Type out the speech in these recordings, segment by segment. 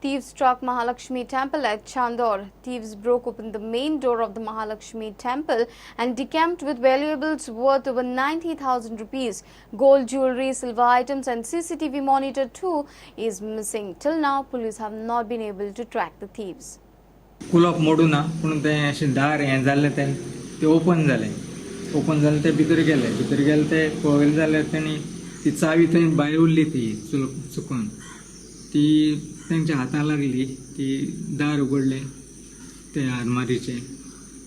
Thieves struck Mahalakshmi temple at Chandor. Thieves broke open the main door of the Mahalakshmi temple and decamped with valuables worth over 90,000 rupees. Gold jewelry, silver items and CCTV monitor too is missing. Till now, police have not been able to track the thieves. कुलप मोडूना पण ते अशें दार हें जाल्लें ते open जालें ते भितर गेले ते पळयलें जाल्यार तेणी ती चावी थंय भायर उरली ती चुकून ती तेंच्या हाताक लागली ती दार उगडलें ते आरमारीचें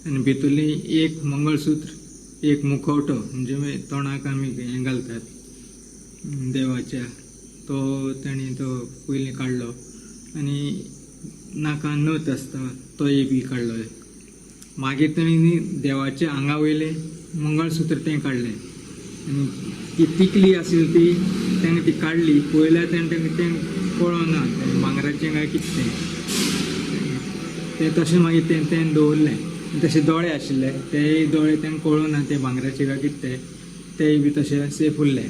आनी भितरली एक मंगळसूत्र एक मुखवटो म्हणजे तोंडाक आमी हें घालतात देवाच्या तो तेणी तो पयलीं काडलो आनी नाका नथ आसता तोय बी काडलो मागीर तेणी देवाच्या आंगा वयलें मंगळसूत्र तें काडलें आनी ती तिकली आसली ती तेणें ती काडली पयल्यार तेणें तें कळना भांगराचें काय कितें तें तशें मागीर तें दवरलें तशे दोळे आशिल्ले तेय दोळे तें कळना ते भांगराचे काय कितें तेय बी तशें सेफ उरले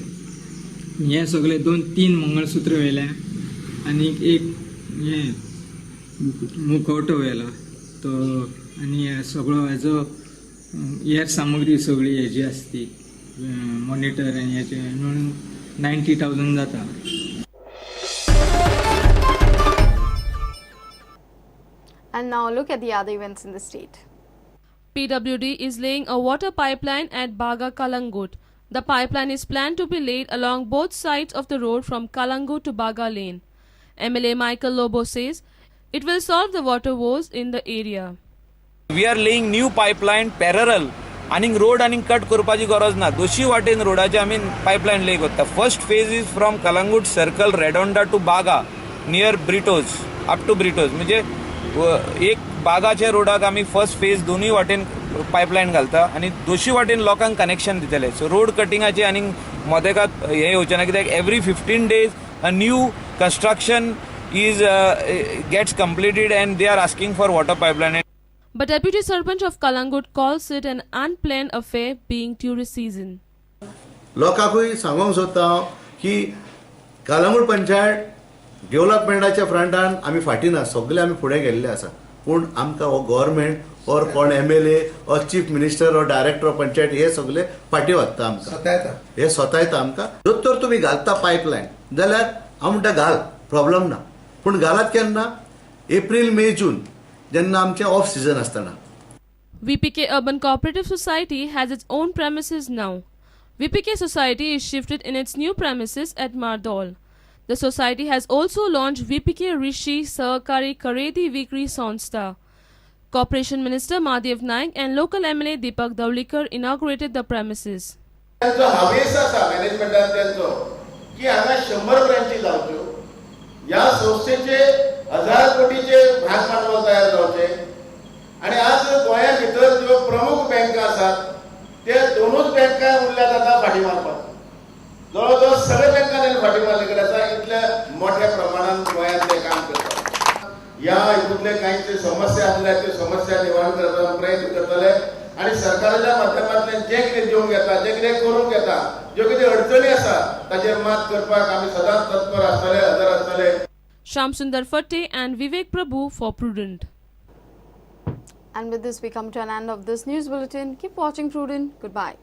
हें सगळें 2-3 मंगळसूत्र व्हेलें आनी एक हें मुखवटो व्हेला तो आनी सगळो हेजो हेर सामुग्री सगळी हेजी आसती मॉनिटर आनी हेचे म्हणून 90,000 जाता. And now look at the other events in the state. PWD is laying a water pipeline at Baga Kalangut. The pipeline is planned to be laid along both sides of the road from Kalangut to Baga Lane. MLA Michael Lobo says it will solve the water woes in the area. We are laying new pipeline parallel. Aning road aning cut करपाची गरज ना दोशी वाटेन रोडाचे आमी pipeline ले करता. First phase is from Kalangut Circle Redonda to Baga near Britos up to Britos म्हणजे एक बागाच्या रोडाक आमी फर्स्ट फेज दोनूय वाटेन पाइपलाइन घालता आनी दोशी वाटेन लोकांक कनेक्शन दितले. सो रोड कटिंगाचे आनी मदेकात हे येवचे ना कित्याक every 15 days a new construction is gets completed and they are asking for water pipeline. But Deputy Sarpanch of Kalangut calls it an unplanned affair being tourist season. लोकांकूय सांगूंक सोदता की कालांगूट पंचायत डेव्हलपमेंटाच्या फ्रंटान आमी फाटीं ना सगळे आमी फुडें गेल्ले आसा पूण आमकां हो गव्हर्मेंट और कोण MLA और चीफ मिनिस्टर और डायरेक्टर ऑफ पंचायत हे सगळे फाटीं वचता आमकां हे सतायता आमकां जर तर तुमी घालता पायपलायन जाल्यार हांव म्हणटा घाल प्रॉब्लेम ना पूण घालात केन्ना एप्रील मे जून जेन्ना आमचें ऑफ सीजन आसतना. VPK Urban Cooperative Society has its own premises now. VPK Society is shifted in its new premises at Mardol. The society has also launched VPK Rishi Sahakari Karedi Vikri Sonstha. Corporation Minister Madhav Naik and local MLA Deepak Davlikar inaugurated the premises. त्यांचो हावेस आसा मॅनेजमेंटान त्यांचो की हांगा 100 ब्रांची जावच्यो ह्या संस्थेचे 1000 कोटीचे भाग भांडवल तयार जावचे आणि आज गोंया भितर ज्यो प्रमुख बँका आसात ते दोनूच बँका उरल्यात आतां फाटीं मारपाक जवळजवळ सगळे बँकांनी फाटीं मारले कडेन आसा इतल्या मोठ्या प्रमाणात गोंयांत ते काम करतात. ह्या हितूंतले कांय जे समस्या आसल्या त्यो समस्या निवारण करपाचो प्रयत्न करतले आणि सरकाराच्या माध्यमांतल्यान जे कितें दिवंक येता जे कितें करूंक येता ज्यो कितें अडचणी आसा ताचेर मात करपाक आमी सदांच तत्पर आसतले हजर आसतले. Shamsundar Fatte and Vivek Prabhu for Prudent. And with this we come to an end of this news bulletin. Keep watching Prudent. Goodbye.